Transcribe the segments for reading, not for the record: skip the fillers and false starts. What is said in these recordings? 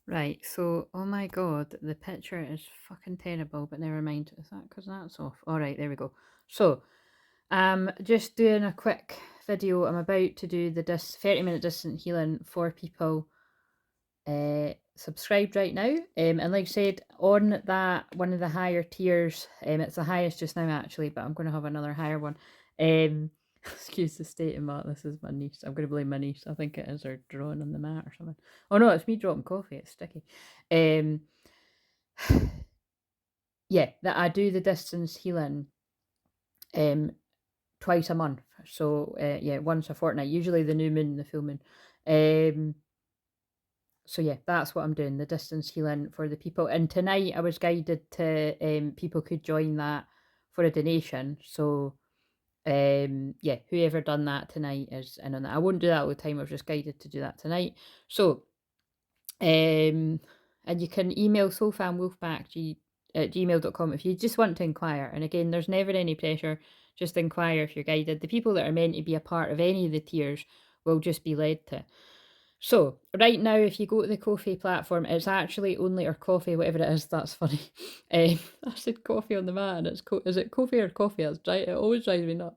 Right, so oh my god, the picture is fucking terrible, but never mind. Is that because that's off? All right, there we go. So, just doing a quick video. I'm about to do the 30-minute distant healing for people subscribed right now. And like I said, on that one of the higher tiers, it's the highest just now actually, but I'm going to have another higher one. Excuse the state of my, this is my niece. I'm going to blame my niece. I think it is her drawing on the mat or something. Oh no, it's me dropping coffee. It's sticky. Um, yeah, that I do the distance healing um twice a month. So yeah, once a fortnight. Usually the new moon, the full moon. Um, so yeah, that's what I'm doing, the distance healing for the people. And tonight I was guided to people could join that for a donation. So yeah, whoever done that tonight is in on that. I won't do that all the time. I was just guided to do that tonight. So and you can email soulfanwolfpack at gmail.com if you just want to inquire. And again, there's never any pressure. Just inquire if you're guided. The people that are meant to be a part of any of the tiers will just be led to. So, right now, if you go to the Ko-fi platform, it's actually only, or coffee, whatever it is, that's funny. I said coffee on the mat, and is it coffee or coffee? It always drives me nuts.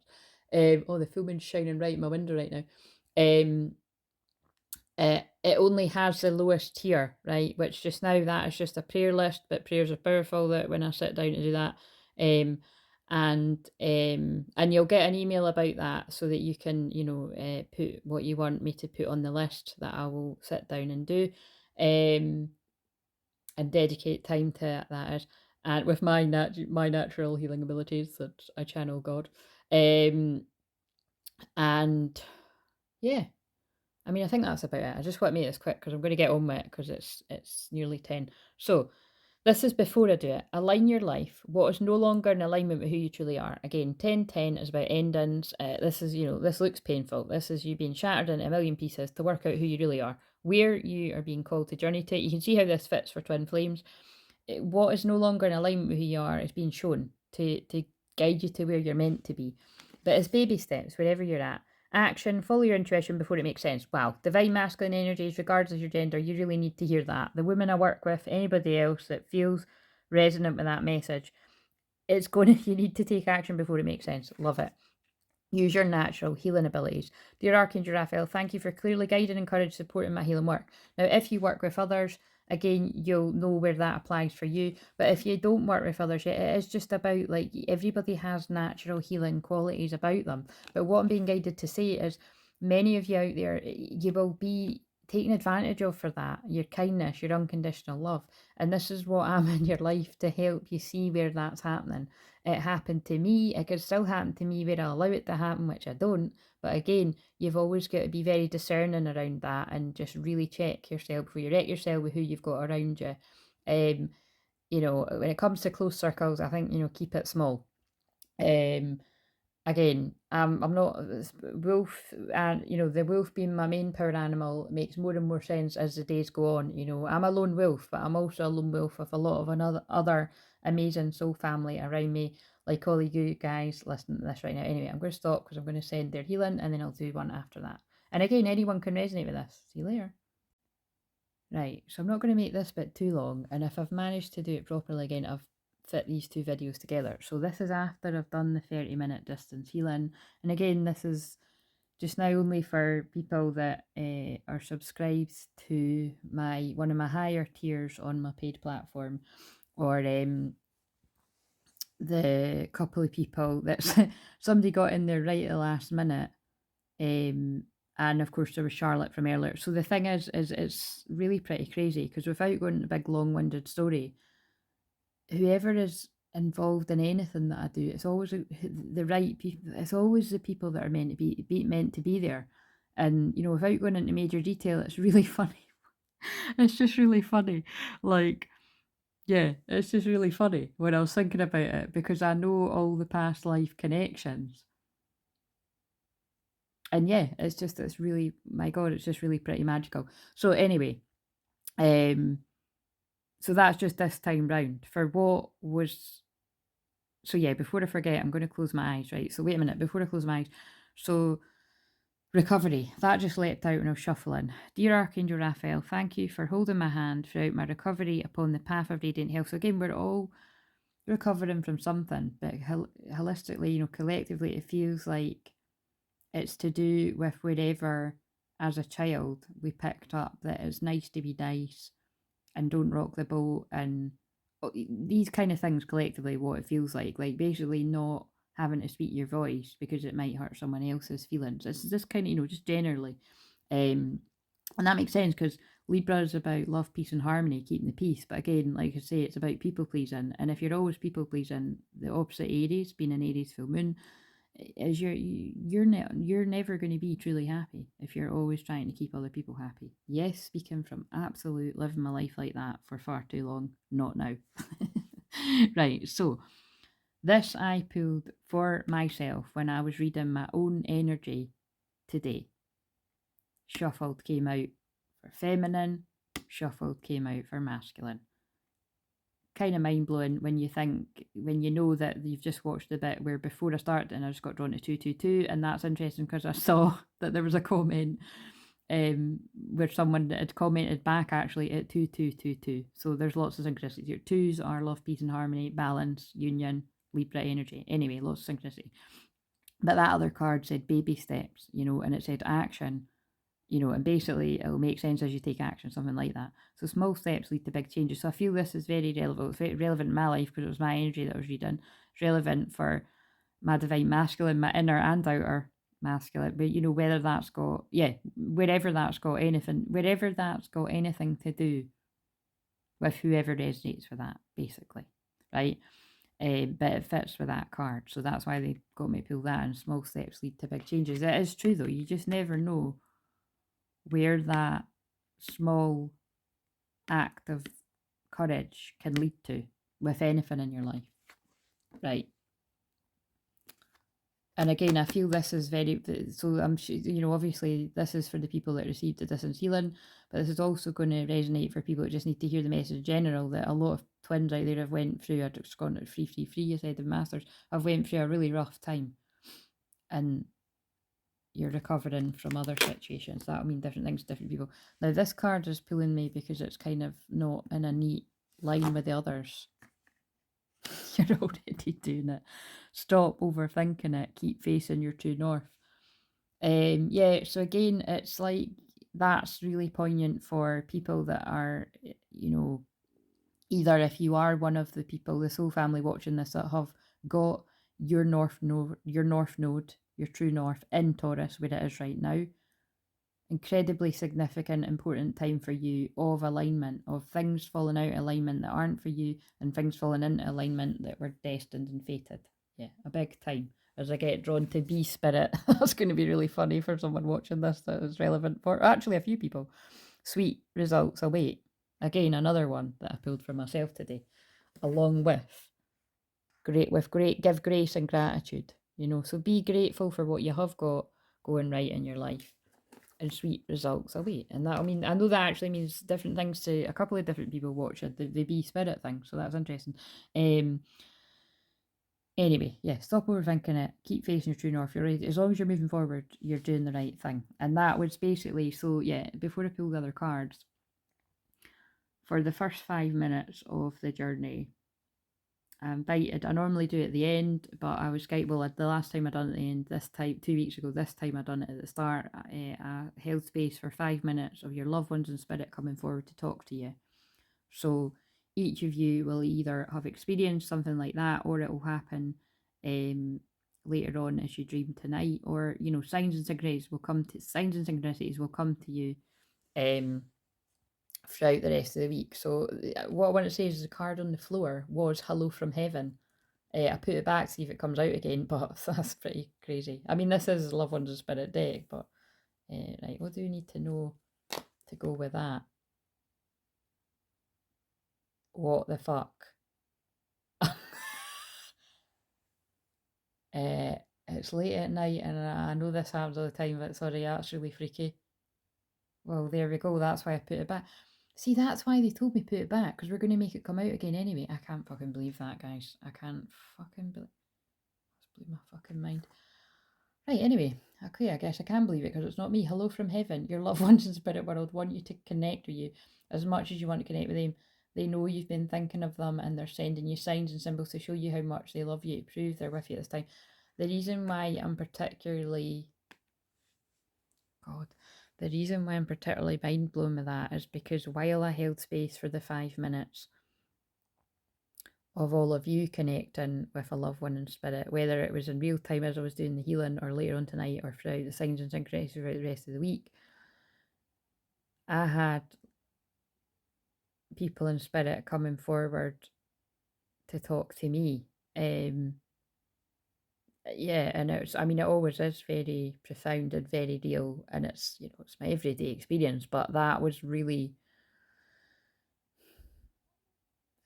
Oh, the full moon's shining right in my window right now. Um, it only has the lowest tier, right? Which just now that is just a prayer list, but prayers are powerful. That when I sit down to do that, um, and you'll get an email about that so that you can put what you want me to put on the list that I will sit down and do, um, and dedicate time to it, that is. And with my natural healing abilities that I channel God, and yeah, I mean, I think that's about it. I just want to make this quick because I'm going to get on with it because it's nearly 10. So this is before I do it. Align your life. What is no longer in alignment with who you truly are. Again, 1010 is about endings. This is, this looks painful. This is you being shattered into a million pieces to work out who you really are, where you are being called to journey to. You can see how this fits for twin flames. What is no longer in alignment with who you are is being shown to guide you to where you're meant to be. But it's baby steps wherever you're at. Action, follow your intuition before it makes sense. Wow, divine masculine energies, regardless of your gender, you really need to hear that. The women I work with, anybody else that feels resonant with that message, it's going to, you need to take action before it makes sense. Love it. Use your natural healing abilities. Dear Archangel Raphael, thank you for clearly guiding and courage supporting my healing work. Now, if you work with others, again, you'll know where that applies for you. But if you don't work with others yet, it is just about like everybody has natural healing qualities about them. But what I'm being guided to say is many of you out there, you will be taken advantage of for that. Your kindness, your unconditional love. And this is what I'm in your life to help you see where that's happening. It happened to me. It could still happen to me where I allow it to happen, which I don't. But again, you've always got to be very discerning around that and just really check yourself before you wreck yourself with who you've got around you. Um, when it comes to close circles, I think, keep it small. Um, Again, I'm not wolf, and the wolf being my main power animal makes more and more sense as the days go on. I'm a lone wolf, but I'm also a lone wolf with a lot of another other amazing soul family around me, like all of you guys listening to this right now. Anyway, I'm going to stop because I'm going to send their healing, and then I'll do one after that. And again, anyone can resonate with this. See you later. Right, so I'm not going to make this bit too long, and if I've managed to do it properly again, I've fit these two videos together. So this is after I've done the 30-minute distance healing, and again, this is just now only for people that are subscribed to one of my higher tiers on my paid platform, or the couple of people that somebody got in there right at the last minute. Um, and of course, there was Charlotte from earlier. So the thing is it's really pretty crazy because without going into a big long-winded story, whoever is involved in anything that I do, it's always the right people. It's always the people that are meant to be there. And without going into major detail, it's really funny. It's just really funny. Like, yeah, it's just really funny when I was thinking about it because I know all the past life connections. And yeah, it's really, my God, it's just really pretty magical. So anyway, um, so that's just this time round. For what was, so yeah, before I forget, I'm going to close my eyes, right? So wait a minute, before I close my eyes. So Recovery. That just leapt out when I was shuffling. Dear Archangel Raphael, thank you for holding my hand throughout my recovery upon the path of radiant health. So again, we're all recovering from something, but holistically, collectively, it feels like it's to do with wherever, as a child, we picked up that it's nice to be nice and don't rock the boat and these kind of things collectively, what it feels like basically not having to speak your voice because it might hurt someone else's feelings. It's this kind of, just generally. Um, and that makes sense because Libra is about love, peace, and harmony, keeping the peace. But again, like I say, it's about people pleasing. And if you're always people pleasing, the opposite Aries, being an Aries full moon, is you're never going to be truly happy if you're always trying to keep other people happy. Yes, speaking from absolute living my life like that for far too long, not now. Right, so this I pulled for myself when I was reading my own energy today. Shuffled came out for feminine, shuffled came out for masculine. Kind of mind blowing when you know that you've just watched the bit where before I started and I just got drawn to 222, and that's interesting because I saw that there was a comment where someone had commented back actually at 2222. So there's lots of synchronicity here. Twos are love, peace, and harmony, balance, union, Libra energy. Anyway, lots of synchronicity. But that other card said baby steps, and it said action, and basically it'll make sense as you take action, something like that. So small steps lead to big changes. So I feel this is very relevant. It's very relevant in my life because it was my energy that I was reading. It's relevant for my divine masculine, my inner and outer masculine. But whether that's got wherever that's got anything to do with whoever resonates for that, basically, right? But it fits with that card, so that's why they got me to pull that. And small steps lead to big changes. It is true though. You just never know where that small act of courage can lead to with anything in your life, right? And again, I feel this is very, so I'm, obviously this is for the people that received the distance healing, but this is also going to resonate for people that just need to hear the message in general, that a lot of twins out there have went through, I've just gone to free, I said, the masters, have went through a really rough time. And you're recovering from other situations. That'll mean different things to different people. Now, this card is pulling me because it's kind of not in a neat line with the others. You're already doing it. Stop overthinking it. Keep facing your true north. Yeah, so again, it's like that's really poignant for people that are, either if you are one of the people, the soul family watching this, that have got your north node, your true north in Taurus, where it is right now. Incredibly significant, important time for you of alignment, of things falling out of alignment that aren't for you, and things falling into alignment that were destined and fated. Yeah, a big time. As I get drawn to bee spirit, that's going to be really funny for someone watching this that is relevant for actually a few people. Sweet results await. Again, another one that I pulled for myself today, along with give grace and gratitude. So be grateful for what you have got going right in your life, and sweet results await. And that, I know that actually means different things to a couple of different people watching the bee spirit thing. So that's interesting. Anyway, yeah, stop overthinking it. Keep facing your true north. You're right. As long as you're moving forward, you're doing the right thing. And that was basically, so yeah, before I pull the other cards, for the first 5 minutes of the journey, I normally do it at the end, but I was the last time I done it at the end, this time 2 weeks ago, this time I done it at the start. I held space for 5 minutes of your loved ones in spirit coming forward to talk to you. So each of you will either have experienced something like that, or it will happen later on as you dream tonight, or signs and synchronicities will come to you throughout the rest of the week. So what I want to say is the card on the floor was Hello from Heaven. I put it back to see if it comes out again, but that's pretty crazy. This is Loved Ones in Spirit deck, but right, what do we need to know to go with that? What the fuck? It's late at night, and I know this happens all the time, but sorry, that's really freaky. Well, there we go. That's why I put it back. See, that's why they told me put it back, because we're going to make it come out again anyway. I can't fucking believe that, guys. I can't fucking believe. Let's blew my fucking mind. Right, anyway, Okay, I guess I can believe it because it's not me. Hello from heaven. Your loved ones in spirit world want you to connect with you as much as you want to connect with them. They know you've been thinking of them and they're sending you signs and symbols to show you how much they love you, prove they're with you at this time. The reason why I'm particularly, God, the reason why I'm particularly mind blown with that is because while I held space for the 5 minutes of all of you connecting with a loved one in spirit, whether it was in real time as I was doing the healing or later on tonight or throughout the signs and synchronicities throughout the rest of the week, I had people in spirit coming forward to talk to me. Yeah, and it's, I mean, it always is very profound and very real, and it's, it's my everyday experience, but that was really,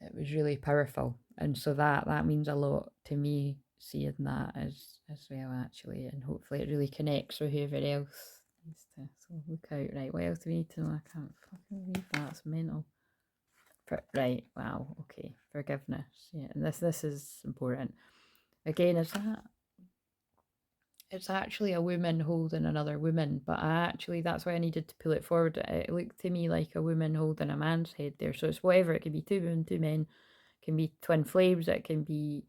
it was really powerful. And so that means a lot to me, seeing that as well, actually, and hopefully it really connects with whoever else needs to. So look out. Right, what else do we need to know? I can't fucking read that, it's mental. Right, wow, okay, forgiveness. Yeah, and this is important. Again, is that it's actually a woman holding another woman, but that's why I needed to pull it forward. It looked to me like a woman holding a man's head there. So it's whatever, it can be two women, two men, it can be twin flames, it can be,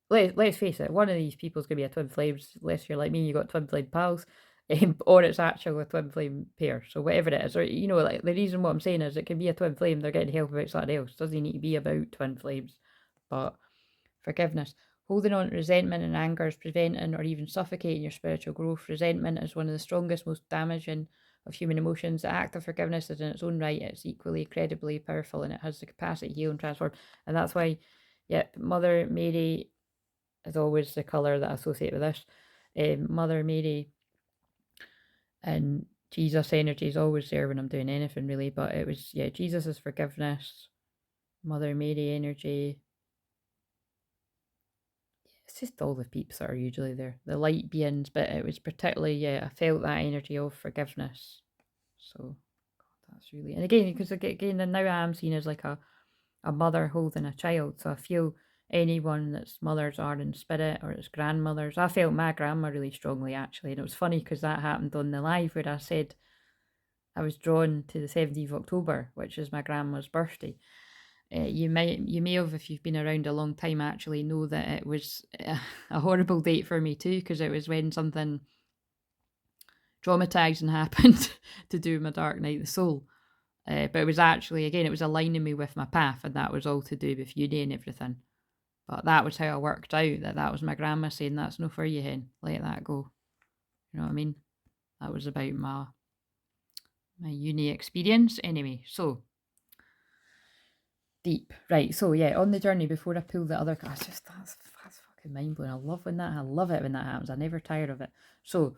let's face it, one of these people's gonna be a twin flames, unless you're like me, you got twin flame pals. Or it's actually a twin flame pair. So whatever it is, or like the reason what I'm saying is it can be a twin flame, they're getting help about something else. Doesn't need to be about twin flames. But forgiveness. Holding on to resentment and anger is preventing or even suffocating your spiritual growth. Resentment is one of the strongest, most damaging of human emotions. The act of forgiveness is in its own right. It's equally incredibly powerful and it has the capacity to heal and transform. And that's why, Mother Mary is always the colour that I associate with this. Mother Mary and Jesus energy is always there when I'm doing anything really. But it was, Jesus is forgiveness, Mother Mary energy. It's just all the peeps that are usually there. The light beings, but it was particularly, I felt that energy of forgiveness. So, God, that's really, and again, because again, and now I am seen as like a mother holding a child. So I feel anyone that's mothers are in spirit or it's grandmothers. I felt my grandma really strongly actually. And it was funny because that happened on the live where I said I was drawn to the 17th of October, which is my grandma's birthday. You may have, if you've been around a long time, actually know that it was a horrible date for me too, because it was when something traumatizing happened to do with my dark night of the soul. But it was actually, again, it was aligning me with my path, and that was all to do with uni and everything. But that was how I worked out that was my grandma saying, "That's no for you, hen. Let that go." You know what I mean? That was about my uni experience. Anyway, so deep. Right. So yeah, on the journey before I pull the other card, that's fucking mind blowing. I love it when that happens. I never tire of it. So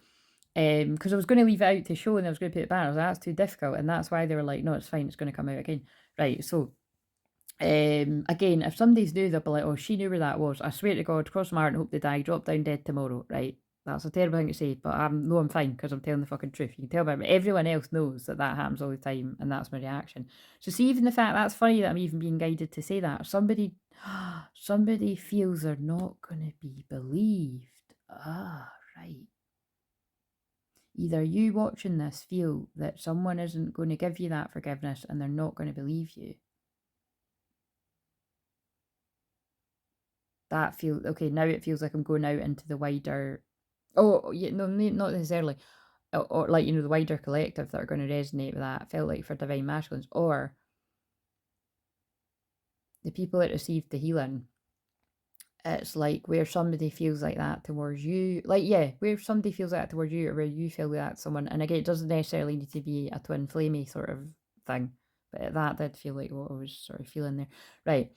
because I was going to leave it out to show and I was going to put it back. I was like, that's too difficult, and that's why they were like, no, it's fine, it's going to come out again. Right. So again, if somebody's new, they'll be like, oh, she knew where that was. I swear to God, cross my heart and hope they die, drop down dead tomorrow. Right. That's a terrible thing to say, but I'm fine because I'm telling the fucking truth. You can tell by me. Everyone else knows that happens all the time, and that's my reaction. So see, even the fact that's funny that I'm even being guided to say that somebody feels they're not going to be believed. Ah, right. Either you watching this feel that someone isn't going to give you that forgiveness and they're not going to believe you. That feels okay. Now it feels like I'm going out into the wider. Oh, yeah, no, not necessarily. Or like, the wider collective that are going to resonate with that. Felt like for Divine Masculines, or the people that received the healing. It's like where somebody feels like that towards you. Like, yeah, where somebody feels like that towards you, or where you feel like that someone. And again, it doesn't necessarily need to be a twin flamey sort of thing. But that did feel like what I was sort of feeling there. Right.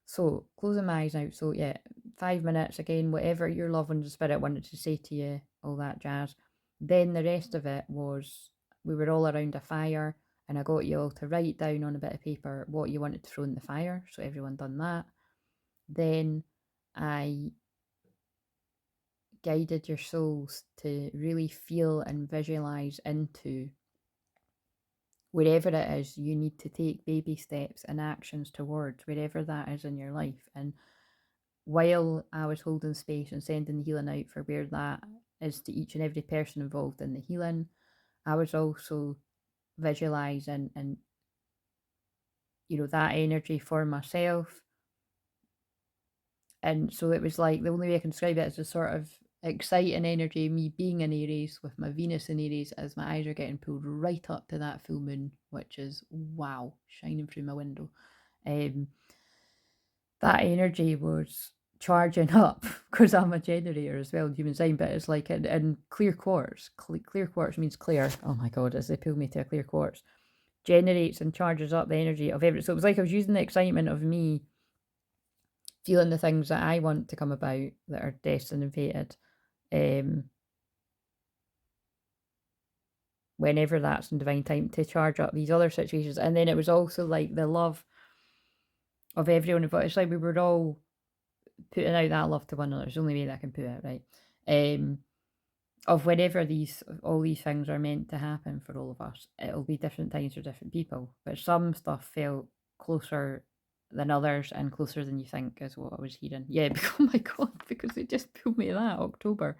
So closing my eyes now. So yeah, 5 minutes again, whatever your love and spirit wanted to say to you, all that jazz. Then the rest of it was we were all around a fire and I got you all to write down on a bit of paper what you wanted to throw in the fire. So everyone done that. Then I guided your souls to really feel and visualize into wherever it is you need to take baby steps and actions towards, wherever that is in your life. And while I was holding space and sending the healing out for where that is to each and every person involved in the healing. I was also visualizing and that energy for myself. And so it was like the only way I can describe it is a sort of exciting energy, me being in Aries with my Venus in Aries as my eyes are getting pulled right up to that full moon, which is wow, shining through my window. Um, that energy was charging up because I'm a generator as well, human design, but it's like in clear quartz. Clear quartz means clear. Oh my god, as they pull me to a clear quartz, generates and charges up the energy of everything. So it was like I was using the excitement of me feeling the things that I want to come about that are destined and fated. Whenever that's in divine time to charge up these other situations. And then it was also like the love of everyone involved. It's like we were all putting out that love to one another. It's the only way that I can put it, right? Of whenever all these things are meant to happen for all of us, it'll be different times for different people. But some stuff felt closer than others and closer than you think is what I was hearing. Yeah, oh my god, because it just pulled me that October.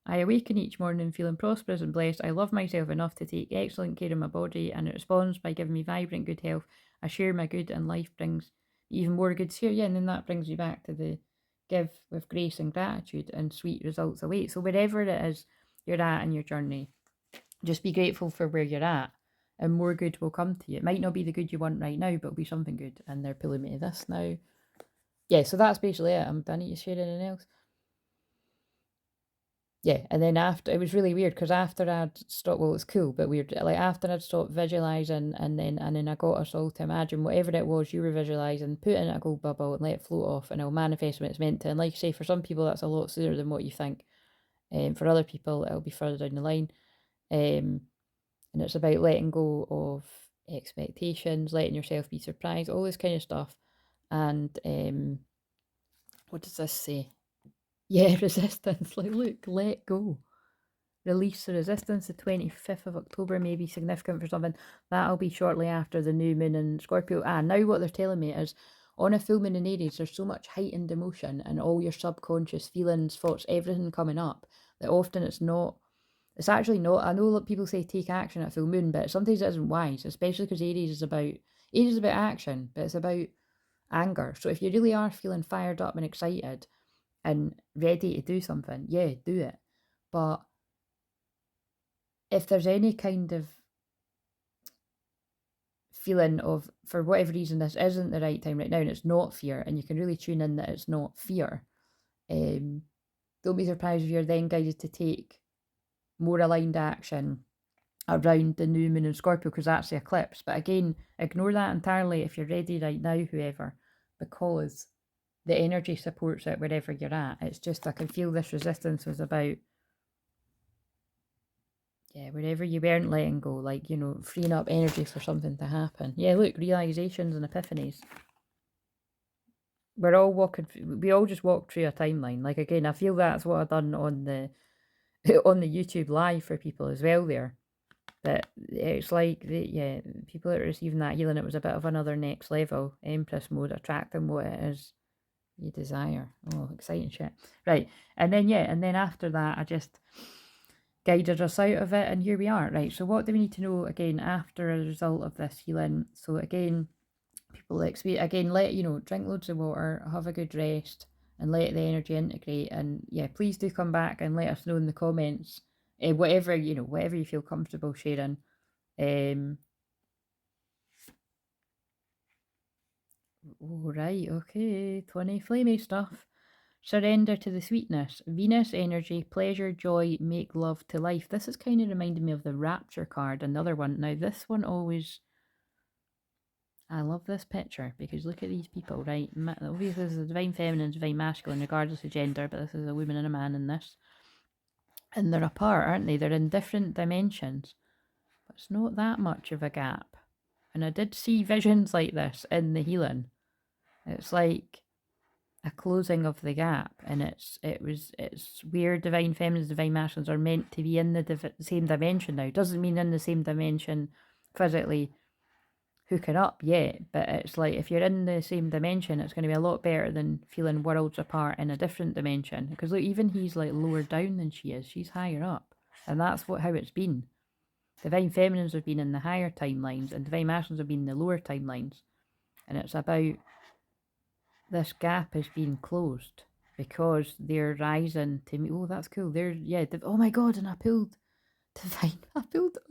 I awaken each morning feeling prosperous and blessed. I love myself enough to take excellent care of my body, and it responds by giving me vibrant good health. I share my good, and life brings even more good cheer. Yeah, and then that brings you back to the give with grace and gratitude, and sweet results await. So wherever it is you're at in your journey, just be grateful for where you're at, and more good will come to you. It might not be the good you want right now, but it'll be something good. And they're pulling me to this now. Yeah, so that's basically it. I need to share anything else. Yeah, and then after, it was really weird because after I'd stopped, well, it's cool, but weird. Like after I'd stopped visualizing, and then I got us all to imagine whatever it was you were visualizing, put it in a gold bubble and let it float off, and it'll manifest when it's meant to. And like I say, for some people that's a lot sooner than what you think. For other people, it'll be further down the line. And it's about letting go of expectations, letting yourself be surprised, all this kind of stuff. And what does this say? Yeah, resistance. Like, look, let go. Release the resistance. The 25th of October may be significant for something. That'll be shortly after the new moon in Scorpio. Now what they're telling me is on a full moon in Aries, there's so much heightened emotion and all your subconscious feelings, thoughts, everything coming up that often it's actually not. I know that people say take action at full moon, but sometimes it isn't wise, especially because Aries is about action, but it's about anger. So if you really are feeling fired up and excited and ready to do something, yeah, do it. But if there's any kind of feeling of, for whatever reason, this isn't the right time right now and it's not fear, and you can really tune in that it's not fear, don't be surprised if you're then guided to take more aligned action around the new moon in Scorpio, because that's the eclipse. But again, ignore that entirely if you're ready right now, whoever, because the energy supports it wherever you're at. It's just I can feel this resistance was about, yeah, wherever you weren't letting go, like, freeing up energy for something to happen. Yeah, look, realizations and epiphanies. We all just walk through a timeline. Like, again, I feel that's what I've done on the on the YouTube live for people as well there. That it's like, people that are receiving that healing, it was a bit of another next level. Empress mode, attracting what it is you desire. Oh, exciting shit. Right. And then after that, I just guided us out of it, and here we are. Right, so what do we need to know again after a result of this healing? So again, people experience, again, drink loads of water, have a good rest, and let the energy integrate. And yeah, please do come back and let us know in the comments, whatever you feel comfortable sharing. All right, okay, 20 flamey stuff. Surrender to the sweetness. Venus energy, pleasure, joy, make love to life. This is kind of reminding me of the Rapture card, another one. Now, this one always, I love this picture because look at these people, right? Obviously, this is a divine feminine, divine masculine, regardless of gender, but this is a woman and a man in this. And they're apart, aren't they? They're in different dimensions, but it's not that much of a gap. And I did see visions like this in the healing. It's like a closing of the gap, and it's where divine feminines, divine masculines are meant to be in the same dimension now. Doesn't mean in the same dimension physically hooking up yet, but it's like if you're in the same dimension, it's going to be a lot better than feeling worlds apart in a different dimension. Because look, even he's like lower down than she is, she's higher up, and that's how it's been. Divine feminines have been in the higher timelines, and divine masculines have been in the lower timelines, and it's about this gap is being closed because they're rising to me. Oh, that's cool. Oh my god, and I pulled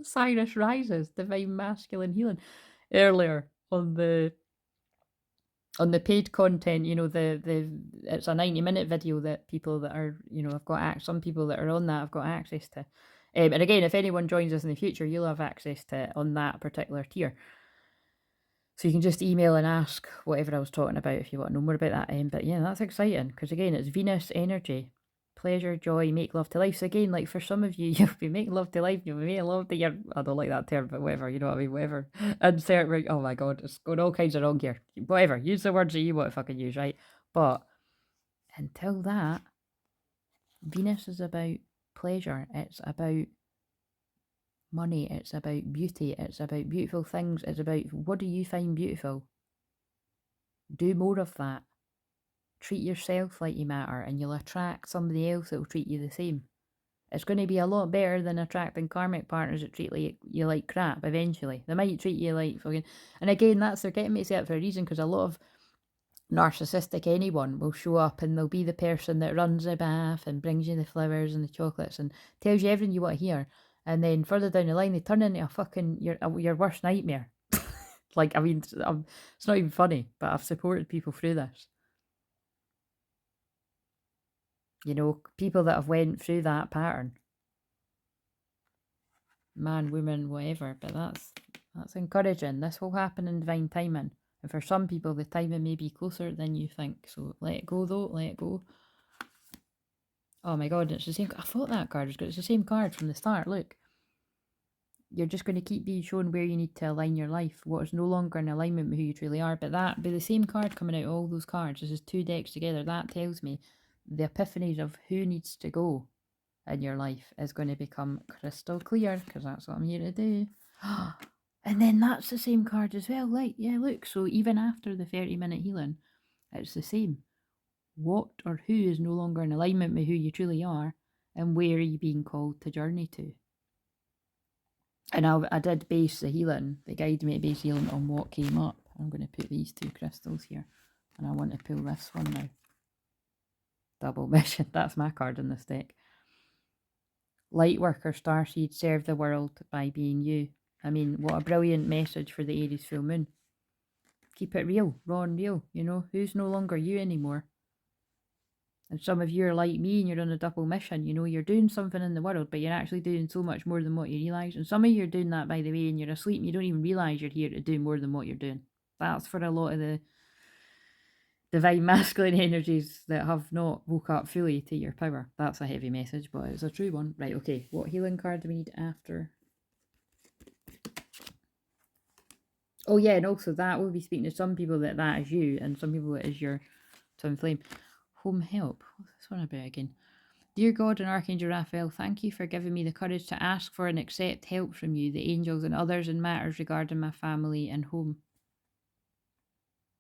Osiris Rises, Divine Masculine Healing earlier on the paid content. The it's a 90-minute video that people that are, I've got some people that are on that I've got access to. And again, if anyone joins us in the future, you'll have access to it on that particular tier. So you can just email and ask whatever I was talking about if you want to know more about that. But yeah, that's exciting because again, it's Venus energy. Pleasure, joy, make love to life. So again, like for some of you, you'll be making love to life, you'll be making love to your, I don't like that term, but whatever, you know what I mean, whatever. Insert, oh my god, it's going all kinds of wrong here. Whatever, use the words that you want to fucking use, right? But until that, Venus is about pleasure. It's about money. It's about beauty. It's about beautiful things. It's about what do you find beautiful? Do more of that. Treat yourself like you matter, and you'll attract somebody else that will treat you the same. It's going to be a lot better than attracting karmic partners that treat you like crap eventually. They might treat you like fucking... And again, they're getting me to say it for a reason, because a lot of narcissistic anyone will show up and they'll be the person that runs the bath and brings you the flowers and the chocolates and tells you everything you want to hear. And then further down the line, they turn into your worst nightmare. Like, I mean, it's not even funny, but I've supported people through this. People that have went through that pattern. Man, woman, whatever. But that's encouraging. This will happen in divine timing. And for some people, the timing may be closer than you think. So let it go, though. Let it go. Oh my god, it's the same. I thought that card was good. It's the same card from the start. Look. You're just going to keep being shown where you need to align your life. What is no longer in alignment with who you truly are. But that, be the same card coming out, all those cards. This is 2 decks together. That tells me the epiphanies of who needs to go in your life is going to become crystal clear, because that's what I'm here to do. And then that's the same card as well. Like, yeah, look. So even after the 30-minute healing, it's the same. What or who is no longer in alignment with who you truly are, and where are you being called to journey to? And I did base the healing, the guide me to base healing on what came up. I'm going to put these 2 crystals here, and I want to pull this one now. Double mission. That's my card in this deck. Lightworker Starseed, serve the world by being you. I mean, what a brilliant message for the Aries full moon. Keep it real, raw and real. Who's no longer you anymore? And some of you are like me and you're on a double mission. You're doing something in the world, but you're actually doing so much more than what you realise. And some of you are doing that, by the way, and you're asleep and you don't even realise you're here to do more than what you're doing. That's for a lot of the divine masculine energies that have not woke up fully to your power. That's a heavy message, but it's a true one. Right, okay. What healing card do we need after? Oh yeah, and also that will be speaking to some people that is you, and some people it is your twin flame. Home help. What's this one about again? Dear God and Archangel Raphael, thank you for giving me the courage to ask for and accept help from you, the angels and others in matters regarding my family and home.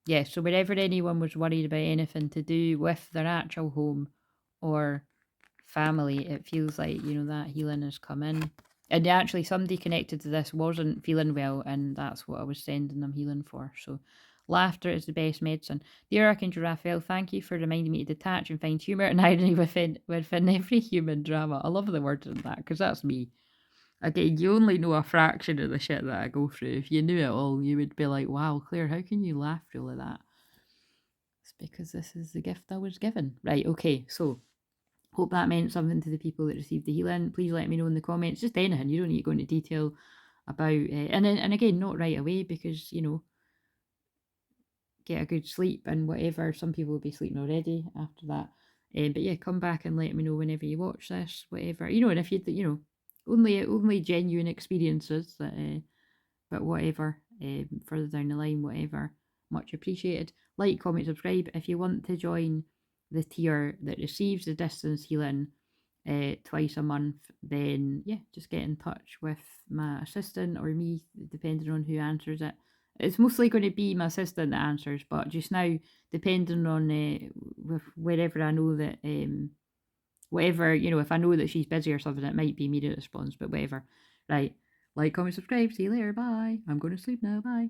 Yeah, so whenever anyone was worried about anything to do with their actual home or family, it feels like, that healing has come in. And actually, somebody connected to this wasn't feeling well, and that's what I was sending them healing for. So laughter is the best medicine. Dear Archangel Raphael, thank you for reminding me to detach and find humour and irony within every human drama. I love the word in that, because that's me. Again, you only know a fraction of the shit that I go through. If you knew it all, you would be like, wow, Claire, how can you laugh through all of that? It's because this is the gift I was given. Right, okay, so hope that meant something to the people that received the healing. Please let me know in the comments, just anything. You don't need to go into detail about and again, not right away, because get a good sleep and whatever. Some people will be sleeping already after that. But yeah, come back and let me know whenever you watch this, whatever. And if you only genuine experiences that but whatever, further down the line, whatever, much appreciated. Like, comment, subscribe. If you want to join the tier that receives the distance healing twice a month, then yeah, just get in touch with my assistant or me, depending on who answers it. It's mostly going to be my assistant that answers, but just now, depending on with wherever I know that whatever, if I know that she's busy or something, it might be me that responds, but whatever. Right. Like, comment, subscribe. See you later. Bye. I'm going to sleep now. Bye.